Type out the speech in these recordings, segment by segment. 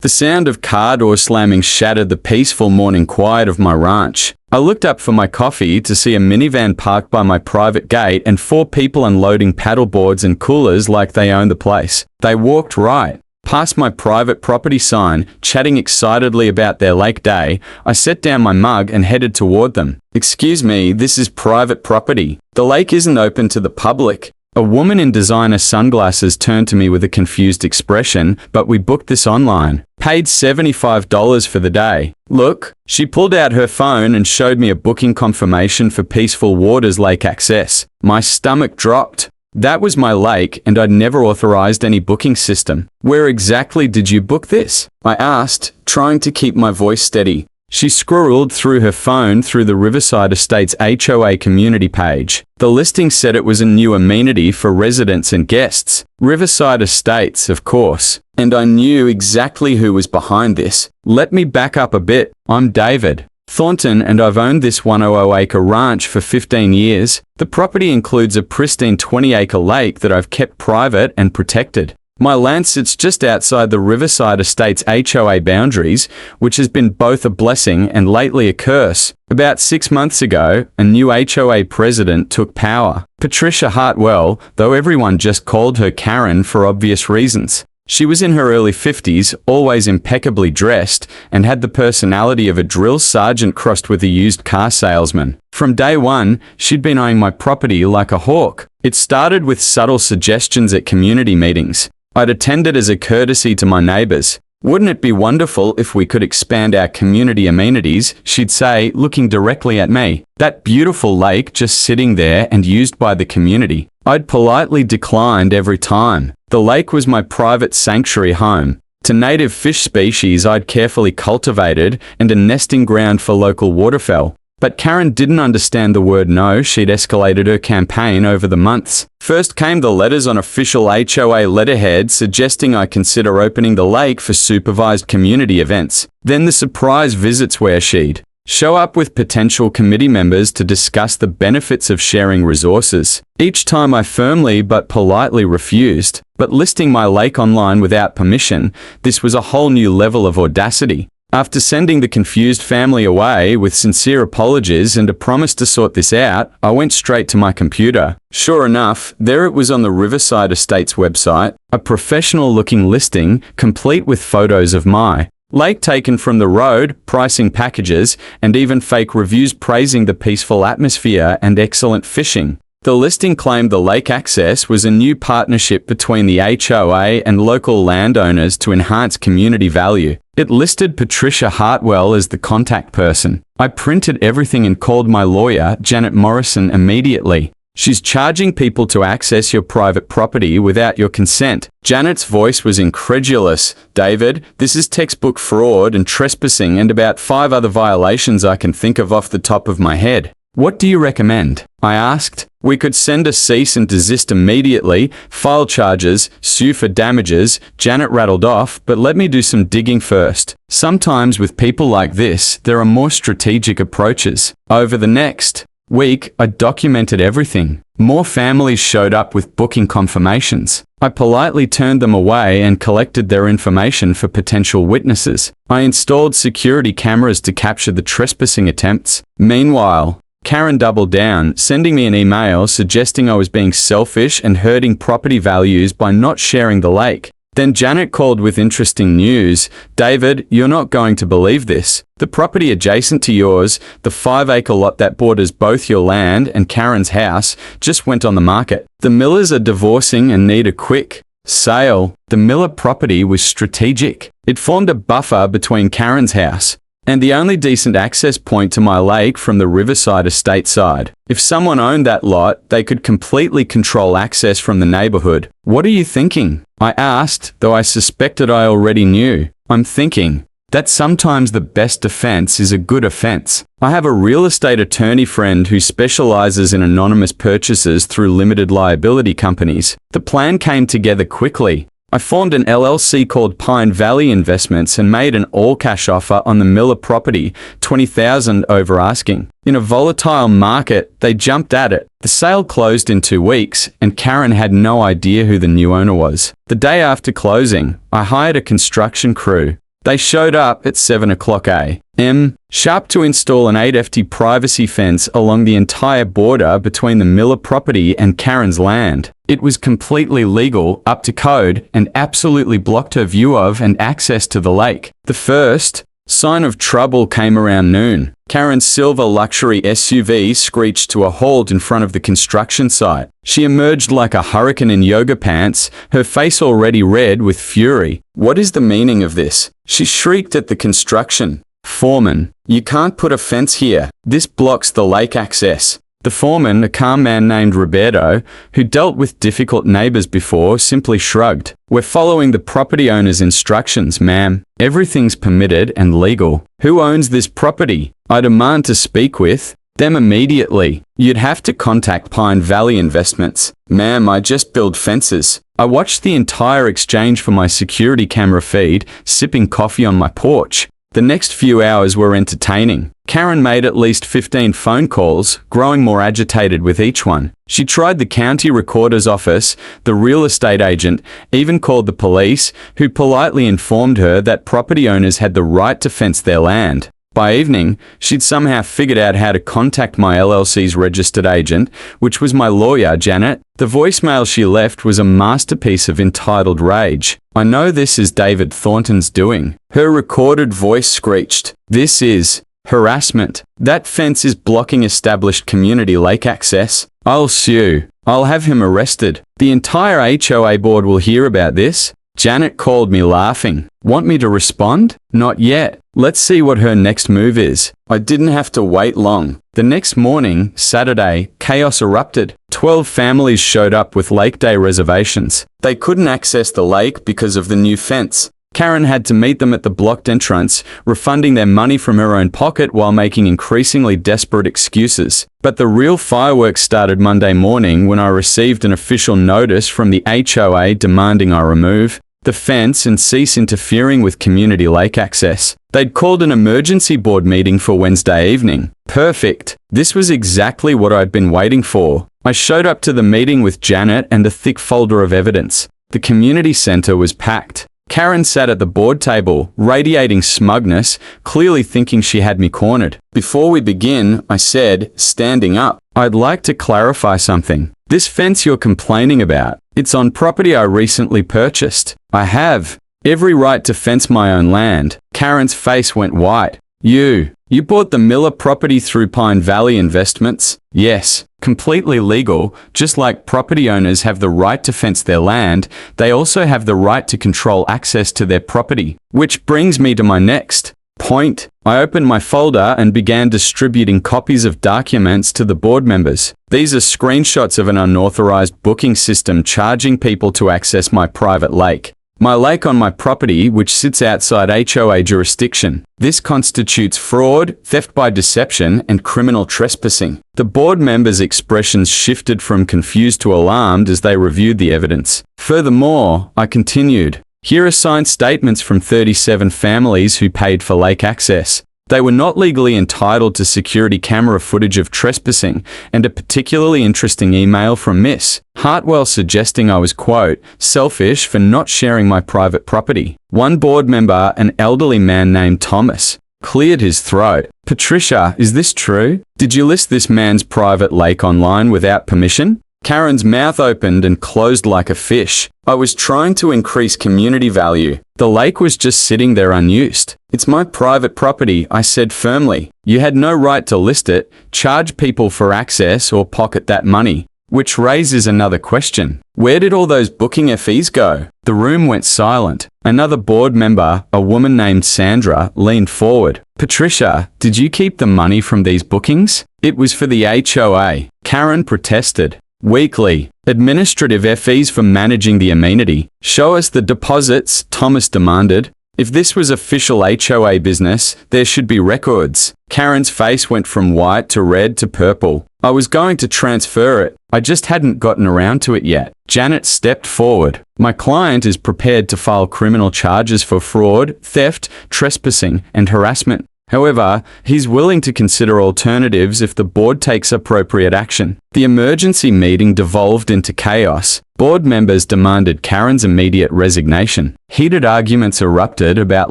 The sound of car door slamming shattered the peaceful morning quiet of my ranch. I looked up for my coffee to see a minivan parked by my private gate and 4 people unloading paddleboards and coolers like they owned the place. They walked right past my private property sign, chatting excitedly about their lake day. I set down my mug and headed toward them. "Excuse me, this is private property. The lake isn't open to the public." A woman in designer sunglasses turned to me with a confused expression, "But we booked this online. Paid $75 for the day. Look." She pulled out her phone and showed me a booking confirmation for Peaceful Waters Lake access. My stomach dropped. That was my lake, and I'd never authorized any booking system. "Where exactly did you book this?" I asked, trying to keep my voice steady. She scrolled through her phone through the Riverside Estates HOA community page. The listing said it was a new amenity for residents and guests. Riverside Estates, of course. And I knew exactly who was behind this. Let me back up a bit. I'm David Thornton, and I've owned this 100-acre ranch for 15 years. The property includes a pristine 20-acre lake that I've kept private and protected. My land sits just outside the Riverside Estates HOA boundaries, which has been both a blessing and lately a curse. About 6 months ago, a new HOA president took power. Patricia Hartwell, though everyone just called her Karen for obvious reasons. She was in her early 50s, always impeccably dressed, and had the personality of a drill sergeant crossed with a used car salesman. From day one, she'd been eyeing my property like a hawk. It started with subtle suggestions at community meetings. I'd attended as a courtesy to my neighbors. "Wouldn't it be wonderful if we could expand our community amenities?" she'd say, looking directly at me. That beautiful lake just sitting there and used by the community. I'd politely declined every time. The lake was my private sanctuary home to native fish species I'd carefully cultivated and a nesting ground for local waterfowl. But Karen didn't understand the word no. She'd escalated her campaign over the months. First came the letters on official HOA letterhead suggesting I consider opening the lake for supervised community events. Then the surprise visits where she'd show up with potential committee members to discuss the benefits of sharing resources. Each time I firmly but politely refused. But listing my lake online without permission, this was a whole new level of audacity. After sending the confused family away with sincere apologies and a promise to sort this out, I went straight to my computer. Sure enough, there it was on the Riverside Estates website, a professional-looking listing, complete with photos of my lake taken from the road, pricing packages, and even fake reviews praising the peaceful atmosphere and excellent fishing. The listing claimed the lake access was a new partnership between the HOA and local landowners to enhance community value. It listed Patricia Hartwell as the contact person. I printed everything and called my lawyer, Janet Morrison, immediately. "She's charging people to access your private property without your consent." Janet's voice was incredulous. "David, this is textbook fraud and trespassing and about 5 other violations I can think of off the top of my head. What do you recommend?" I asked. "We could send a cease and desist immediately, file charges, sue for damages," Janet rattled off, "but let me do some digging first. Sometimes with people like this, there are more strategic approaches." Over the next week, I documented everything. More families showed up with booking confirmations. I politely turned them away and collected their information for potential witnesses. I installed security cameras to capture the trespassing attempts. Meanwhile, Karen doubled down, sending me an email suggesting I was being selfish and hurting property values by not sharing the lake. Then Janet called with interesting news. "David, you're not going to believe this. The property adjacent to yours, the 5-acre lot that borders both your land and Karen's house, just went on the market. The Millers are divorcing and need a quick sale." The Miller property was strategic. It formed a buffer between Karen's house and the only decent access point to my lake from the Riverside Estate side. If someone owned that lot, they could completely control access from the neighborhood. "What are you thinking?" I asked, though I suspected I already knew. "I'm thinking that sometimes the best defense is a good offense. I have a real estate attorney friend who specializes in anonymous purchases through limited liability companies." The plan came together quickly. I formed an LLC called Pine Valley Investments and made an all-cash offer on the Miller property, $20,000 over asking. In a volatile market, they jumped at it. The sale closed in 2 weeks, and Karen had no idea who the new owner was. The day after closing, I hired a construction crew. They showed up at 7 o'clock a.m. sharp to install an 8 ft privacy fence along the entire border between the Miller property and Karen's land. It was completely legal, up to code, and absolutely blocked her view of and access to the lake. The first sign of trouble came around noon. Karen's silver luxury SUV screeched to a halt in front of the construction site. She emerged like a hurricane in yoga pants, her face already red with fury. "What is the meaning of this?" she shrieked at the construction foreman. "You can't put a fence here. This blocks the lake access." The foreman, a calm man named Roberto, who dealt with difficult neighbors before, simply shrugged. "We're following the property owner's instructions, ma'am. Everything's permitted and legal." "Who owns this property?" "I demand to speak with them immediately." "You'd have to contact Pine Valley Investments." "Ma'am, I just build fences." I watched the entire exchange from my security camera feed, sipping coffee on my porch. The next few hours were entertaining. Karen made at least 15 phone calls, growing more agitated with each one. She tried the county recorder's office, the real estate agent, even called the police, who politely informed her that property owners had the right to fence their land. By evening, she'd somehow figured out how to contact my LLC's registered agent, which was my lawyer, Janet. The voicemail she left was a masterpiece of entitled rage. "I know this is David Thornton's doing." Her recorded voice screeched, "This is harassment. That fence is blocking established community lake access. I'll sue. I'll have him arrested. The entire HOA board will hear about this." Janet called me laughing. "Want me to respond?" "Not yet. Let's see what her next move is." I didn't have to wait long. The next morning, Saturday, chaos erupted. 12 families showed up with lake day reservations. They couldn't access the lake because of the new fence. Karen had to meet them at the blocked entrance, refunding their money from her own pocket while making increasingly desperate excuses. But the real fireworks started Monday morning when I received an official notice from the HOA demanding I remove the fence and cease interfering with community lake access. They'd called an emergency board meeting for Wednesday evening. Perfect. This was exactly what I'd been waiting for. I showed up to the meeting with Janet and a thick folder of evidence. The community center was packed. Karen sat at the board table, radiating smugness, clearly thinking she had me cornered. "Before we begin," I said, standing up, "I'd like to clarify something. This fence you're complaining about, it's on property I recently purchased. I have every right to fence my own land." Karen's face went white. You bought the Miller property through Pine Valley Investments?" "Yes. Completely legal. Just like property owners have the right to fence their land, they also have the right to control access to their property." Which brings me to my next point. I opened my folder and began distributing copies of documents to the board members. These are screenshots of an unauthorized booking system charging people to access my private lake. My lake on my property, which sits outside HOA jurisdiction. This constitutes fraud, theft by deception, and criminal trespassing. The board members' expressions shifted from confused to alarmed as they reviewed the evidence. Furthermore, I continued, "Here are signed statements from 37 families who paid for lake access. They were not legally entitled to security camera footage of trespassing, and a particularly interesting email from Miss Hartwell suggesting I was, quote, selfish for not sharing my private property." One board member, an elderly man named Thomas, cleared his throat. "Patricia, is this true? Did you list this man's private lake online without permission?" Karen's mouth opened and closed like a fish. "I was trying to increase community value. The lake was just sitting there unused. It's my private property," I said firmly. "You had no right to list it, charge people for access, or pocket that money." Which raises another question. Where did all those booking fees go? The room went silent. Another board member, a woman named Sandra, leaned forward. "Patricia, did you keep the money from these bookings?" "It was for the HOA." Karen protested. "Weekly administrative fees for managing the amenity. Show us the deposits," Thomas demanded. "If this was official HOA business, there should be records." Karen's face went from white to red to purple. "I was going to transfer it. I just hadn't gotten around to it yet." Janet stepped forward. "My client is prepared to file criminal charges for fraud, theft, trespassing, and harassment. However, he's willing to consider alternatives if the board takes appropriate action. The emergency meeting devolved into chaos. Board members demanded Karen's immediate resignation. Heated arguments erupted about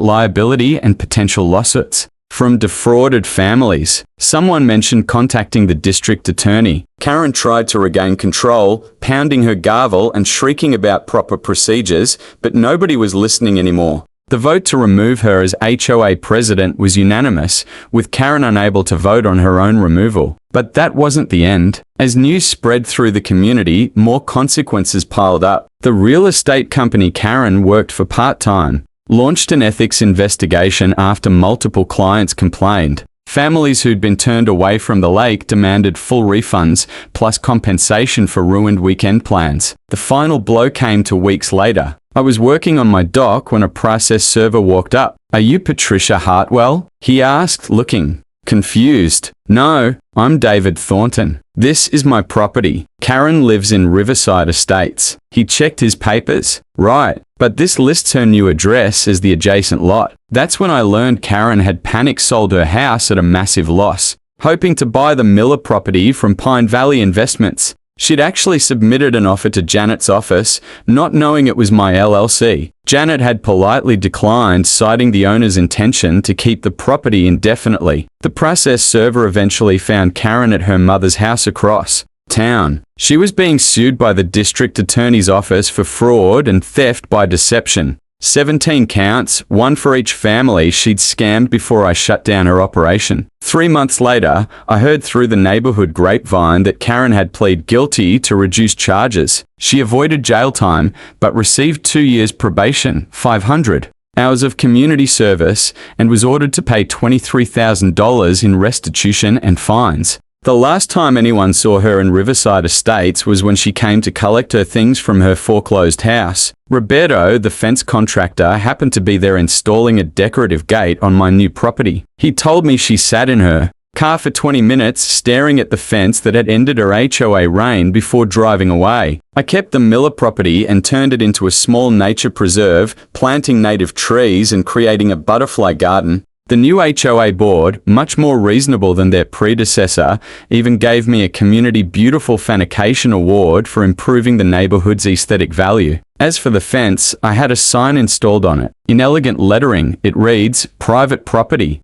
liability and potential lawsuits. From defrauded families, someone mentioned contacting the district attorney. Karen tried to regain control, pounding her gavel and shrieking about proper procedures, but nobody was listening anymore. The vote to remove her as HOA president was unanimous, with Karen unable to vote on her own removal. But that wasn't the end. As news spread through the community, more consequences piled up. The real estate company Karen worked for part-time launched an ethics investigation after multiple clients complained. Families who'd been turned away from the lake demanded full refunds, plus compensation for ruined weekend plans. The final blow came 2 weeks later. I was working on my dock when a process server walked up. "Are you Patricia Hartwell?" he asked, looking confused. "No, I'm David Thornton. This is my property. Karen lives in Riverside Estates." He checked his papers. "Right, but this lists her new address as the adjacent lot." That's when I learned Karen had panic sold her house at a massive loss, hoping to buy the Miller property from Pine Valley Investments. She'd actually submitted an offer to Janet's office, not knowing it was my LLC. Janet had politely declined, citing the owner's intention to keep the property indefinitely. The process server eventually found Karen at her mother's house across town. She was being sued by the district attorney's office for fraud and theft by deception. 17 counts, 1 for each family she'd scammed before I shut down her operation. 3 months later, I heard through the neighborhood grapevine that Karen had pleaded guilty to reduced charges. She avoided jail time, but received 2 years probation, 500 hours of community service, and was ordered to pay $23,000 in restitution and fines. The last time anyone saw her in Riverside Estates was when she came to collect her things from her foreclosed house. Roberto, the fence contractor, happened to be there installing a decorative gate on my new property. He told me she sat in her car for 20 minutes staring at the fence that had ended her HOA reign before driving away. I kept the Miller property and turned it into a small nature preserve, planting native trees and creating a butterfly garden. The new HOA board, much more reasonable than their predecessor, even gave me a Community Beautiful Fanication Award for improving the neighborhood's aesthetic value. As for the fence, I had a sign installed on it. In elegant lettering, it reads, "Private property."